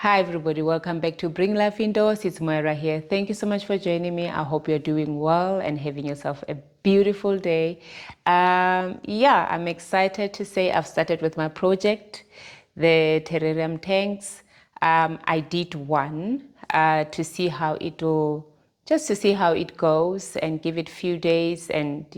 Hi everybody, welcome back to Bring Life Indoors. It's Moira here. Thank you so much for joining me. I hope you're doing well and having yourself a beautiful day. I'm excited to say I've started with my project, the terrarium tanks. I did one to see how it will, just to see how it goes and give it a few days and,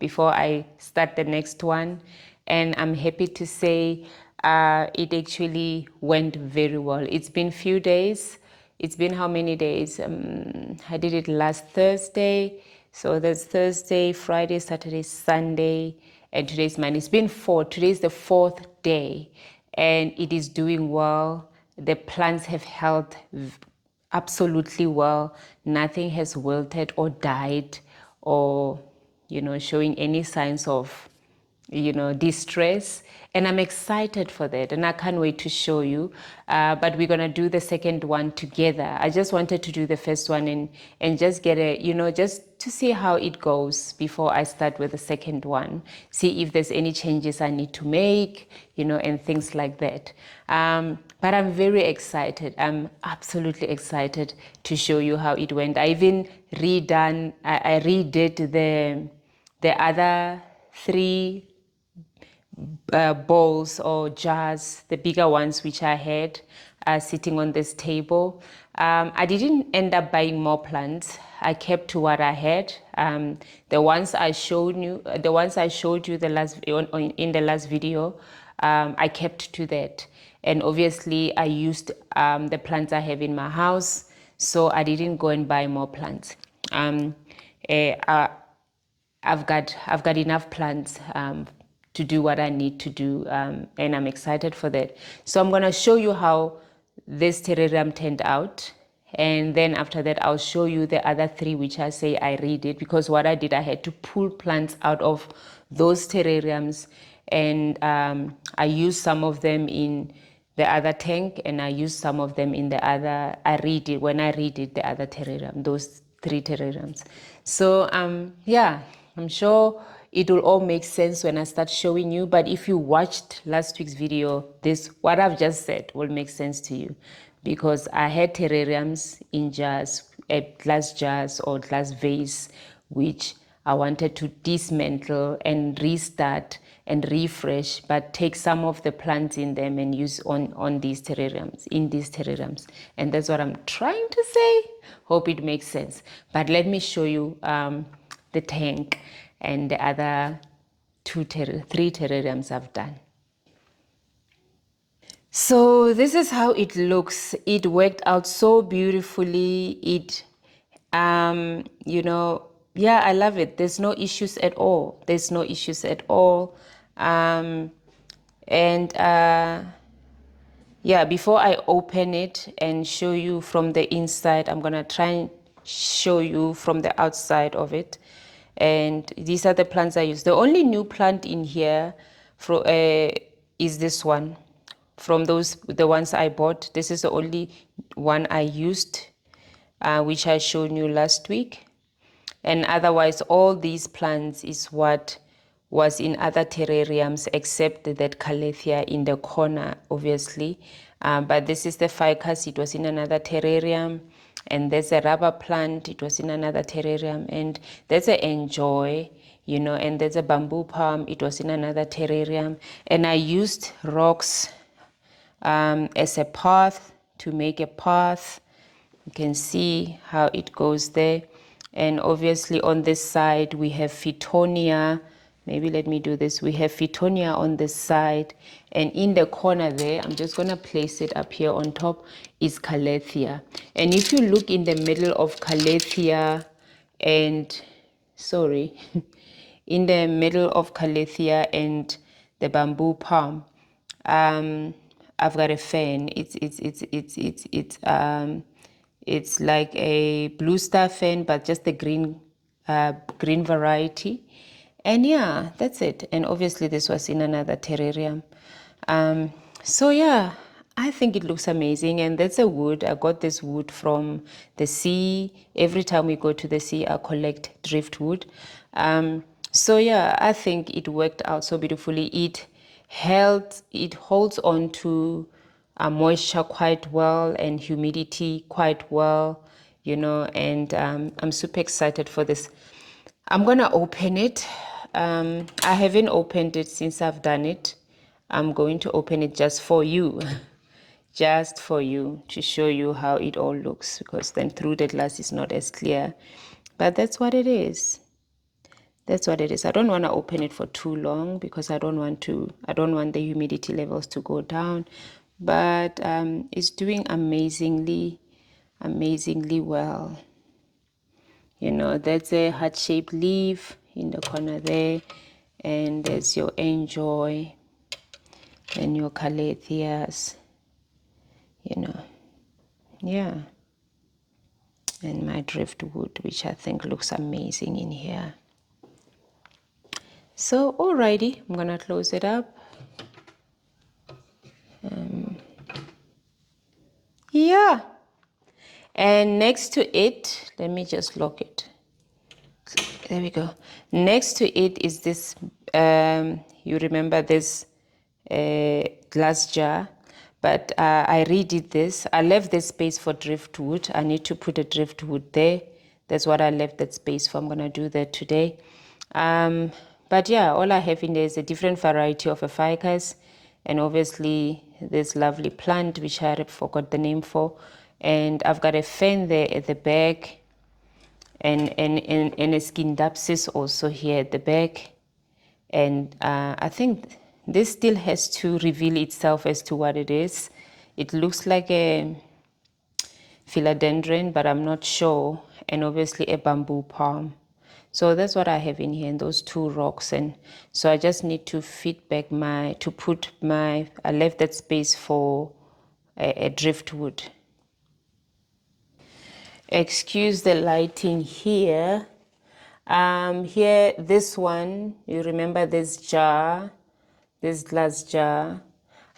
before I start the next one. And I'm happy to say it actually went very well. It's been few days. It's been how many days? I did it last Thursday. So there's Thursday, Friday, Saturday, Sunday, and today's Monday. It's been four. Today's the fourth day, and it is doing well. The plants have held absolutely well. Nothing has wilted or died or, showing any signs of distress, and I'm excited for that and I can't wait to show you, but we're gonna do the second one together. I just wanted to do the first one and just get just to see how it goes before I start with the second one, see if there's any changes I need to make, and things like that. But I'm very excited. I'm absolutely excited to show you how it went. I even I redid the other three bowls or jars, the bigger ones which I had sitting on this table. I didn't end up buying more plants. I kept to what I had. The ones I showed you, the last in the last video, I kept to that. And obviously, I used the plants I have in my house, so I didn't go and buy more plants. I've got enough plants to do what I need to do, and I'm excited for that. So I'm gonna show you how this terrarium turned out, and then after that I'll show you the other three which I say I redid, because what I did, I had to pull plants out of those terrariums, and I used some of them in the other tank, and I used some of them in the other. When I redid the other terrarium, those three terrariums. So I'm sure it will all make sense when I start showing you. But if you watched last week's video, what I've just said will make sense to you, because I had terrariums in jars, glass jars or glass vase, which I wanted to dismantle and restart and refresh, but take some of the plants in them and use on these terrariums, and that's what I'm trying to say. Hope it makes sense. But let me show you the tank and the other three terrariums I've done. So this is how it looks. It worked out so beautifully. I love it. There's no issues at all. Before I open it and show you from the inside, I'm gonna try and show you from the outside of it. And these are the plants I use. The only new plant in here is this one. From the ones I bought, this is the only one I used, which I showed you last week. And otherwise, all these plants is what was in other terrariums, except that calathea in the corner, obviously. But this is the ficus. It was in another terrarium. And there's a rubber plant. It was in another terrarium. And there's an enjoy, and there's a bamboo palm. It was in another terrarium. And I used rocks as a path, to make a path. You can see how it goes there. And obviously on this side we have Phytonia. Maybe let me do this. We have Phytonia on this side, and in the corner there, I'm just gonna place it up here on top, is Calathea. And if you look in the middle of Calathea and in the middle of Calathea and the bamboo palm, I've got a fan. It's like a blue star fan, but just the green variety. And yeah, that's it. And obviously this was in another terrarium. I think it looks amazing. And that's a wood. I got this wood from the sea. Every time we go to the sea, I collect driftwood. I think it worked out so beautifully. It holds on to moisture quite well and humidity quite well, you know, and I'm super excited for this. I'm gonna open it. I haven't opened it since I've done it. I'm going to open it just for you, just for you, to show you how it all looks, because then through the glass is not as clear, but that's what it is. That's what it is. I don't want to open it for too long because I don't want the humidity levels to go down, but it's doing amazingly well. You know, that's a heart-shaped leaf in the corner there, and there's your enjoy and your calatheas, you know, yeah, and my driftwood, which I think looks amazing in here. So alrighty, I'm gonna close it up. Yeah, and next to it, let me just lock it. There we go. Next to it is this, you remember this glass jar, but I redid this. I left this space for driftwood. I need to put a driftwood there. That's what I left that space for. I'm going to do that today. But yeah, all I have in there is a different variety of a ficus, and obviously this lovely plant, which I forgot the name for. And I've got a fan there at the back, and a Scindapsus also here at the back. And I think this still has to reveal itself as to what it is. It looks like a philodendron, but I'm not sure. And obviously a bamboo palm. So that's what I have in here, and those two rocks. And so I just need to fit back I left that space for a driftwood. Excuse the lighting here. Here, this one, you remember this jar, this glass jar.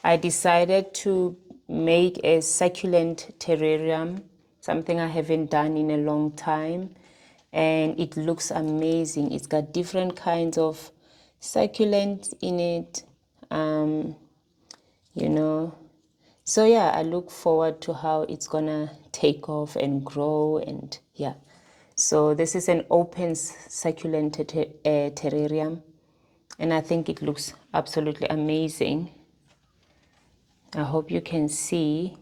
I decided to make a succulent terrarium, something I haven't done in a long time. And it looks amazing. It's got different kinds of succulents in it, you know. So yeah, I look forward to how it's gonna take off and grow, and yeah. So this is an open succulent terrarium, and I think it looks absolutely amazing. I hope you can see,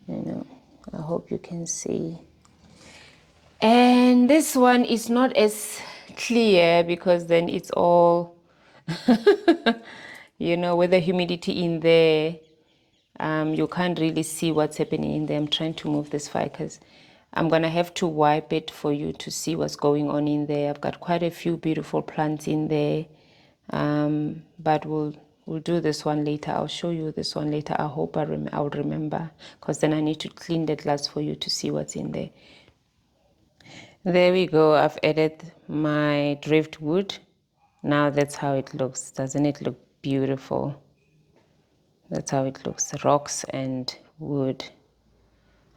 you know, I hope you can see. And this one is not as clear because then it's all, you know, with the humidity in there, you can't really see what's happening in there. I'm trying to move this ficus. I'm gonna have to wipe it for you to see what's going on in there. I've got quite a few beautiful plants in there, but we'll do this one later. I'll show you this one later. I hope I'll remember, because then I need to clean the glass for you to see what's in there. There we go. I've added my driftwood. Now that's how it looks. Doesn't it look beautiful? That's how it looks. Rocks and wood.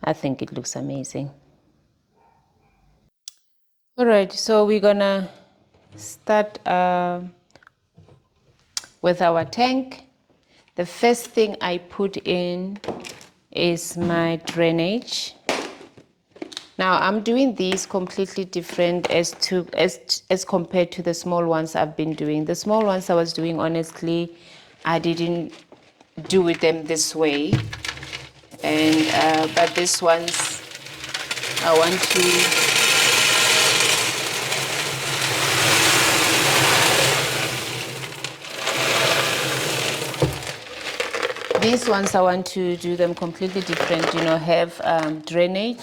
I think it looks amazing. All right, so we're gonna start with our tank. The first thing I put in is my drainage. Now I'm doing these completely different as compared to the small ones I've been doing. The small ones I was doing, honestly, I didn't do with them this way, and but this ones I want to. These ones I want to do them completely different, you know, have drainage.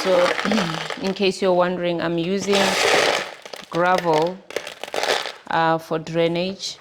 So in case you're wondering, I'm using gravel for drainage.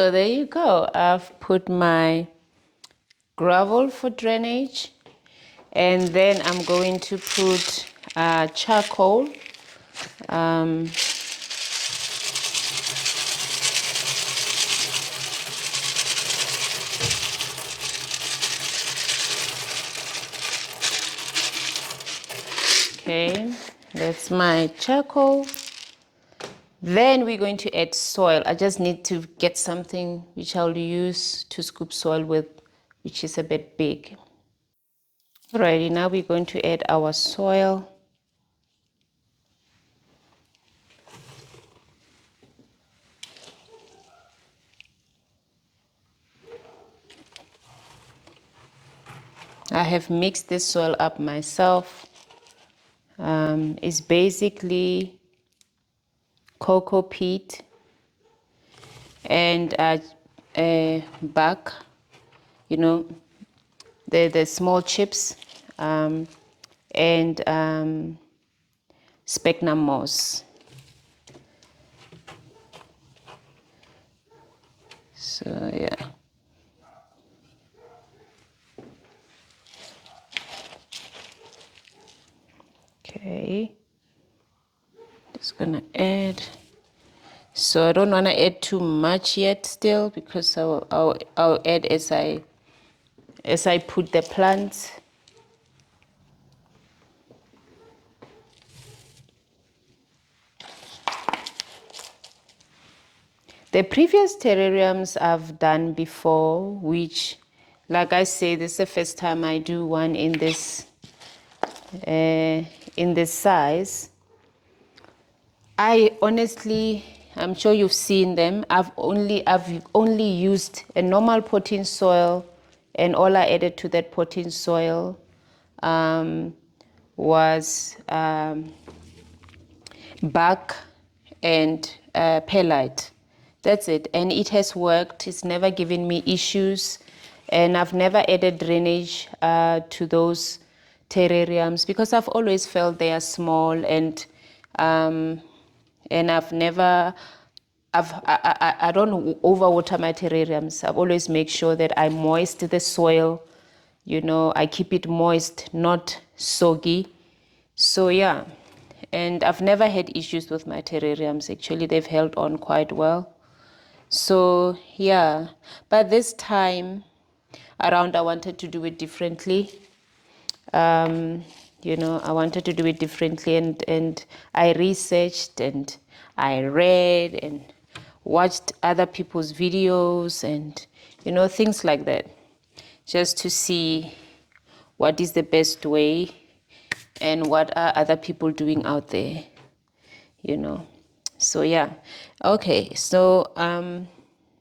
So there you go. I've put my gravel for drainage, and then I'm going to put charcoal. Okay, that's my charcoal. Then we're going to add soil. I just need to get something which I'll use to scoop soil with, which is a bit big. Alrighty, now we're going to add our soil. I have mixed this soil up myself. It's basically cocoa peat and bark, you know, the small chips, and sphagnum moss. So yeah. Okay, just gonna add. So I don't want to add too much yet still, because I'll add as I put the plants. The previous terrariums I've done before, which, like I say, this is the first time I do one in this size. I honestly, I'm sure you've seen them. I've only used a normal potting soil, and all I added to that potting soil was bark and perlite. That's it, and it has worked. It's never given me issues, and I've never added drainage to those terrariums because I've always felt they are small, and I don't overwater my terrariums. I've always make sure that I moist the soil. I keep it moist, not soggy. So yeah, and I've never had issues with my terrariums. Actually, they've held on quite well. So yeah, but this time around, I wanted to do it differently. I wanted to do it differently, and I researched and I read and watched other people's videos and things like that, just to see what is the best way and what are other people doing out there. So yeah. Okay, so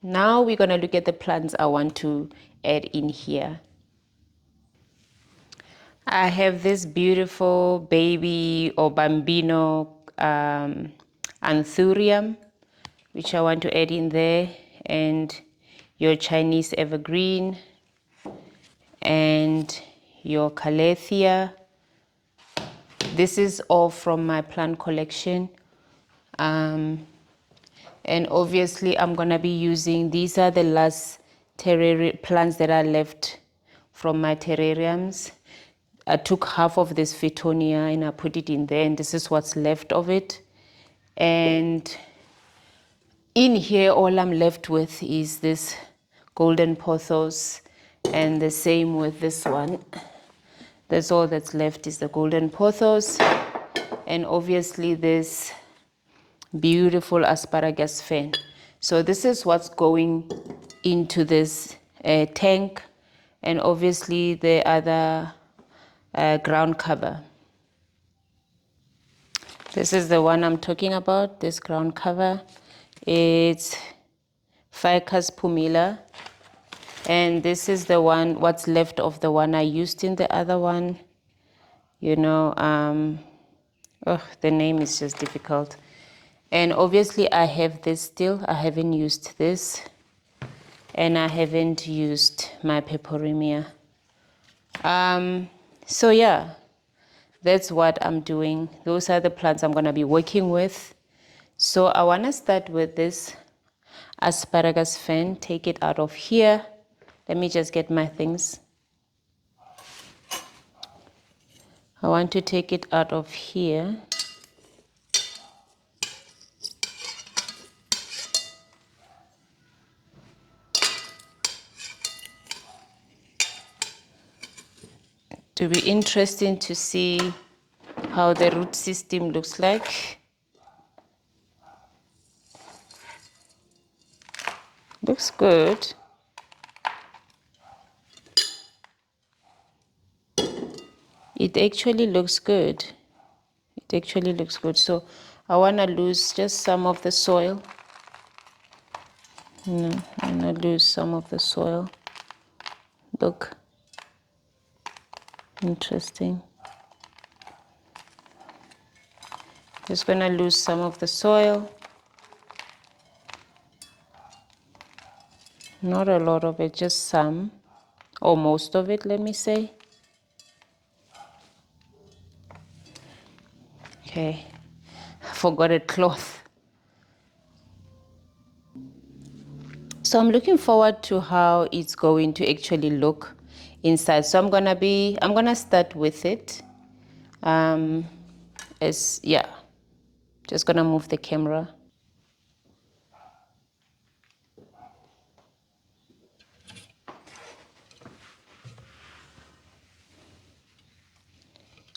now we're gonna look at the plants I want to add in here. I have this beautiful baby or bambino anthurium, which I want to add in there, and your Chinese evergreen, and your calathea. This is all from my plant collection. And obviously I'm gonna be using, these are the last plants that are left from my terrariums. I took half of this Fittonia and I put it in there, and this is what's left of it. And in here, all I'm left with is this golden pothos, and the same with this one. That's all that's left, is the golden pothos, and obviously this beautiful asparagus fern. So this is what's going into this tank, and obviously the other ground cover. This is the one I'm talking about, this ground cover. It's Ficus pumila, and this is the one, what's left of the one I used in the other one. The name is just difficult. And obviously I have this still. I haven't used this, and I haven't used my peperomia. So yeah, that's what I'm doing. Those are the plants I'm gonna be working with. So I wanna start with this. asparagus fan. Take it out of here. Let me just get my things. I want to take it out of here. It will be interesting to see how the root system looks like. Looks good. It actually looks good. It actually looks good. So I want to lose just some of the soil. No, I want to lose some of the soil. Look. Interesting. Just going to lose some of the soil. Not a lot of it, just some. Or most of it, let me say. Okay. I forgot a cloth. So I'm looking forward to how it's going to actually look inside. So I'm gonna start with it. Just gonna move the camera.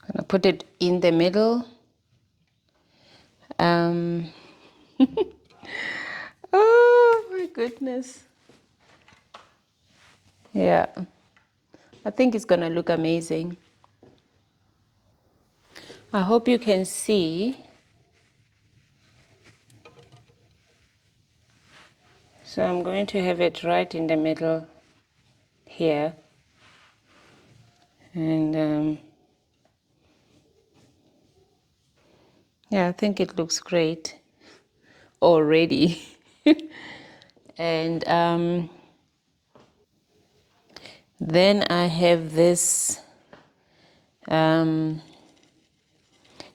Gonna put it in the middle. Oh my goodness. Yeah. I think it's gonna look amazing. I hope you can see. So I'm going to have it right in the middle here. And yeah, I think it looks great already. And then I have this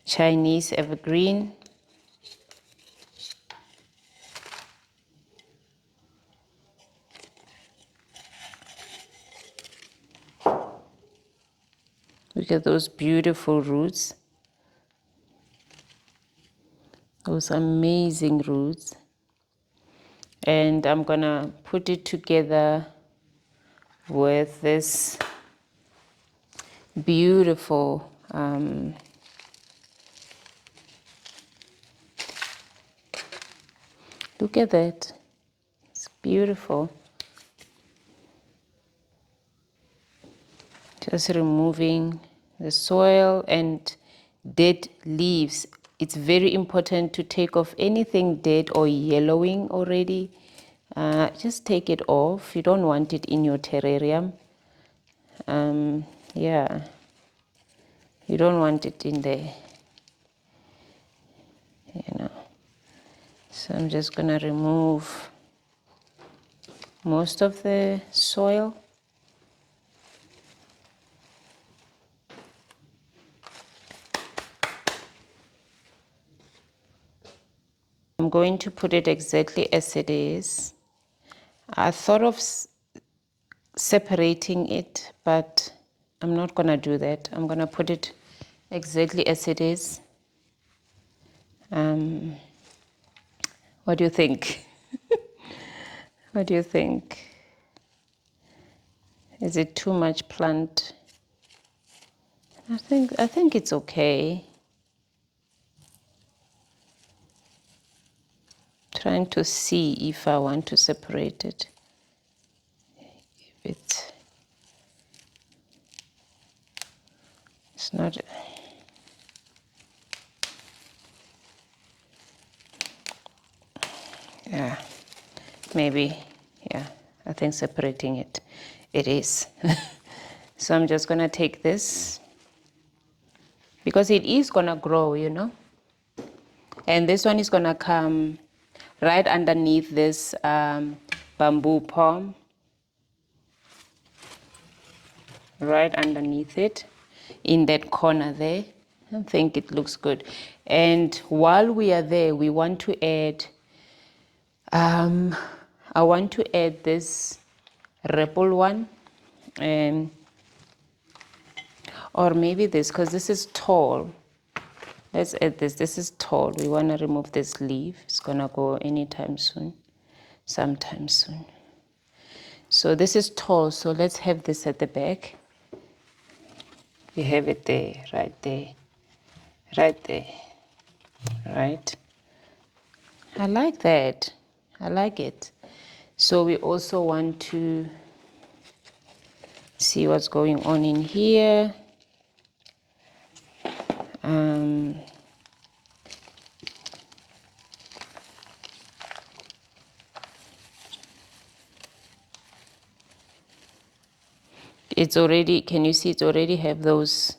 Chinese evergreen. Look at those beautiful roots. Those amazing roots. And I'm gonna put it together with this beautiful look at that. It's beautiful. Just removing the soil and dead leaves. It's very important to take off anything dead or yellowing already. Just take it off. You don't want it in your terrarium. Yeah, you don't want it in there, So I'm just gonna remove most of the soil. I'm going to put it exactly as it is. I thought of separating it, but I'm not gonna do that. I'm gonna put it exactly as it is. What do you think? What do you think? Is it too much plant? I think it's okay. Trying to see if I want to separate it. It's not. Yeah, maybe. Yeah, I think separating it is. So I'm just gonna take this because it is gonna grow, and this one is gonna come right underneath this bamboo palm, right underneath it in that corner there. I think it looks good. And while we are there, we want to add I want to add this ripple one, and or maybe this, because this is tall. Let's add this. This is tall. We want to remove this leaf. It's gonna go anytime soon, sometime soon. So this is tall, so let's have this at the back. We have it there, right there, right there, right? I like that. I like it. So we also want to see what's going on in here. It's already, can you see it's already have those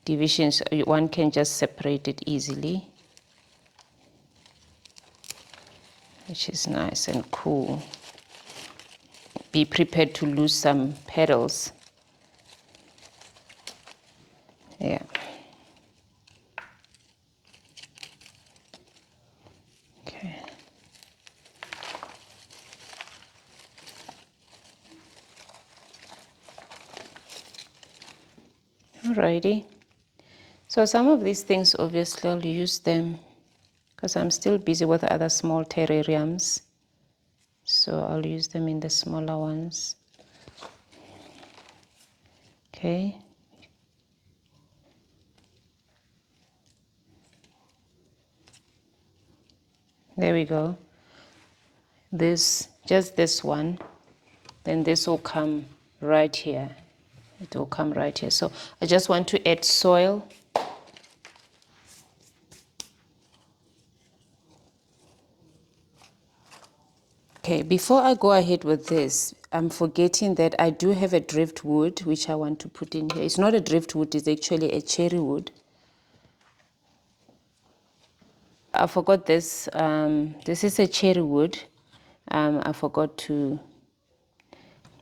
divisions? One can just separate it easily, which is nice and cool. Be prepared to lose some petals. Yeah. Okay. Alrighty. So some of these things, obviously, I'll use them because I'm still busy with other small terrariums. So I'll use them in the smaller ones. Okay. There we go. Just this one. Then this will come right here. It will come right here. So I just want to add soil. Okay, before I go ahead with this, I'm forgetting that I do have a driftwood which I want to put in here. It's not a driftwood, it's actually a cherry wood. I forgot this. This is a cherry wood. I forgot to,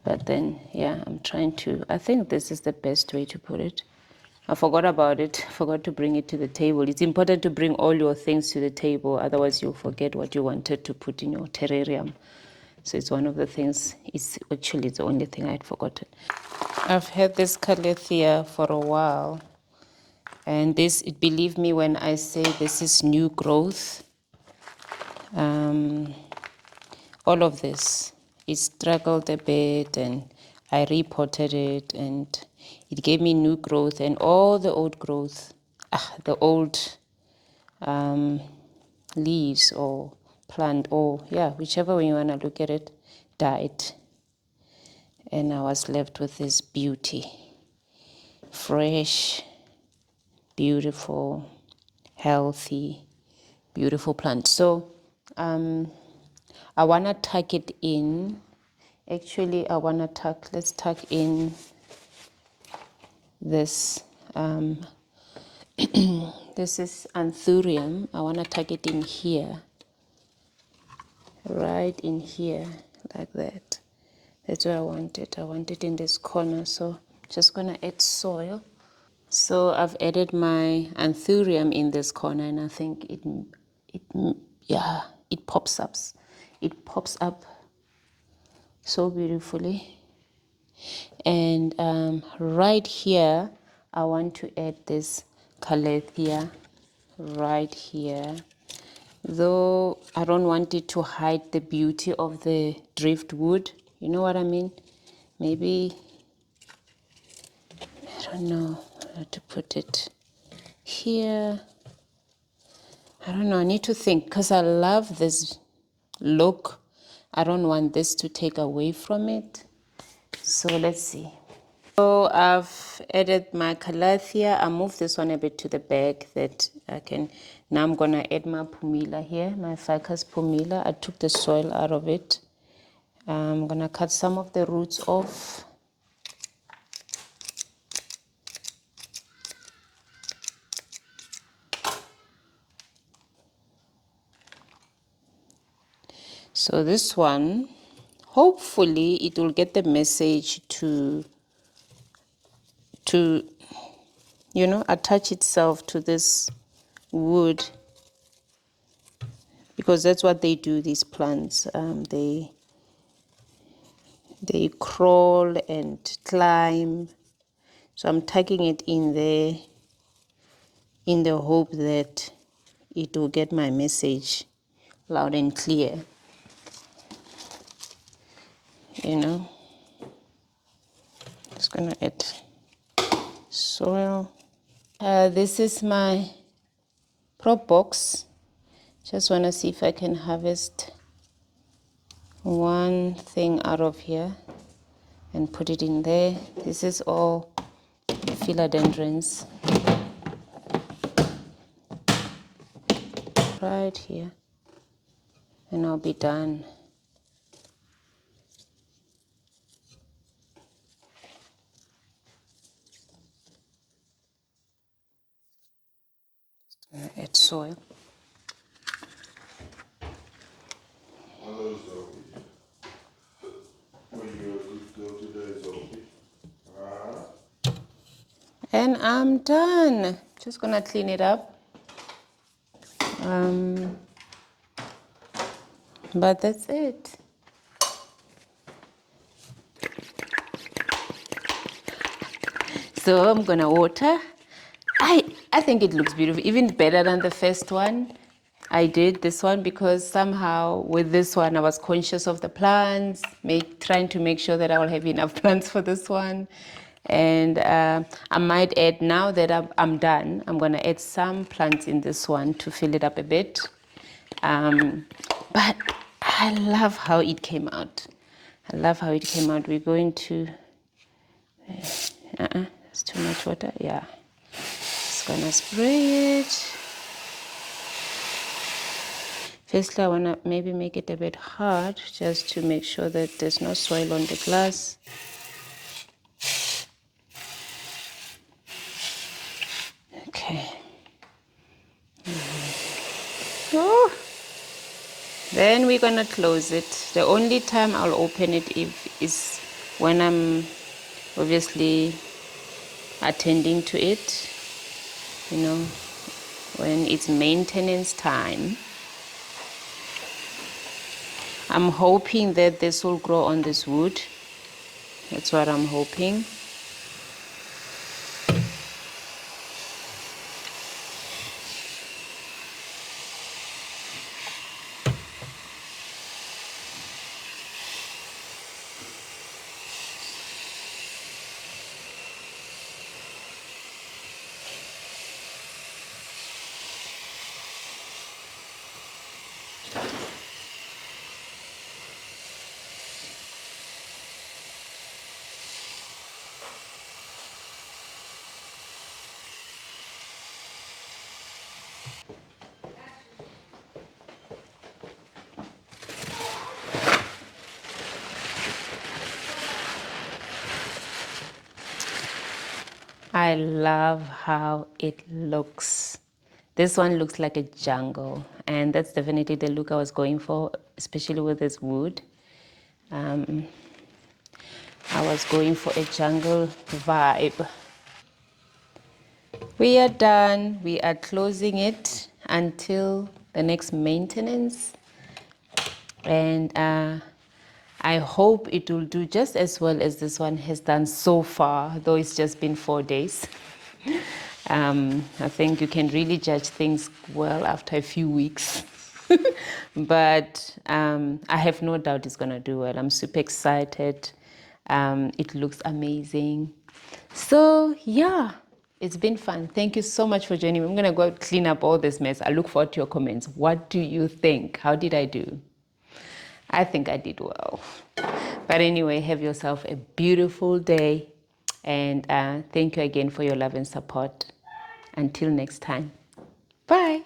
but then, yeah, I'm trying to, I think this is the best way to put it. I forgot about it. I forgot to bring it to the table. It's important to bring all your things to the table, otherwise you'll forget what you wanted to put in your terrarium. So it's one of the things, it's actually the only thing I'd forgotten. I've had this calathea for a while. And this, believe me when I say this is new growth. All of this, it struggled a bit and I repotted it and it gave me new growth, and all the old growth, the old leaves or plant, or yeah, whichever way you want to look at it, died. And I was left with this beauty, fresh, beautiful, healthy, beautiful plant. So I want to tuck it in. Actually, I want to let's tuck in this. This is Anthurium. I want to tuck it in here. Right in here, like that. That's where I want it. I want it in this corner. So just going to add soil. So I've added my Anthurium in this corner, and I think it pops up. It pops up so beautifully. And right here, I want to add this calathea right here. Though I don't want it to hide the beauty of the driftwood. You know what I mean? Maybe, I don't know how to put it here. I don't know, I need to think, because I love this look. I don't want this to take away from it. So let's see. So I've added my calathea. I moved this one a bit to the back that I can. Now I'm going to add my pumila here, my ficus pumila. I took the soil out of it. I'm going to cut some of the roots off. So this one, hopefully it will get the message to you know, attach itself to this wood, because that's what they do, these plants. They they crawl and climb. So I'm tucking it in there in the hope that it will get my message loud and clear. You know, just gonna add soil. This is my prop box. Just wanna see if I can harvest one thing out of here and put it in there. This is all philodendrons right here, and I'll be done. Add soil. Hello, Zoe. Where you go today, Zoe? And I'm done. Just gonna clean it up. But that's it. So I'm gonna water. I think it looks beautiful, even better than the first one. I did this one because somehow with this one I was conscious of the plants, trying to make sure that I will have enough plants for this one. And I might add, now that I'm done, I'm gonna add some plants in this one to fill it up a bit. But I love how it came out. I love how it came out. We're going to, it's too much water, yeah. Just gonna spray it. Firstly, I wanna maybe make it a bit hard just to make sure that there's no soil on the glass. Okay. Oh. Then we're gonna close it. The only time I'll open it is when I'm obviously attending to it, you know, when it's maintenance time. I'm hoping that this will grow on this wood. That's what I'm hoping. I love how it looks. This one looks like a jungle, and that's definitely the look I was going for, especially with this wood. I was going for a jungle vibe. We are done. We are closing it until the next maintenance. And I hope it will do just as well as this one has done so far, though it's just been 4 days. I think you can really judge things well after a few weeks. But I have no doubt it's going to do well. I'm super excited. It looks amazing. So, yeah, it's been fun. Thank you so much for joining me. I'm going to go clean up all this mess. I look forward to your comments. What do you think? How did I do? I think I did well. But anyway, have yourself a beautiful day. And thank you again for your love and support. Until next time. Bye.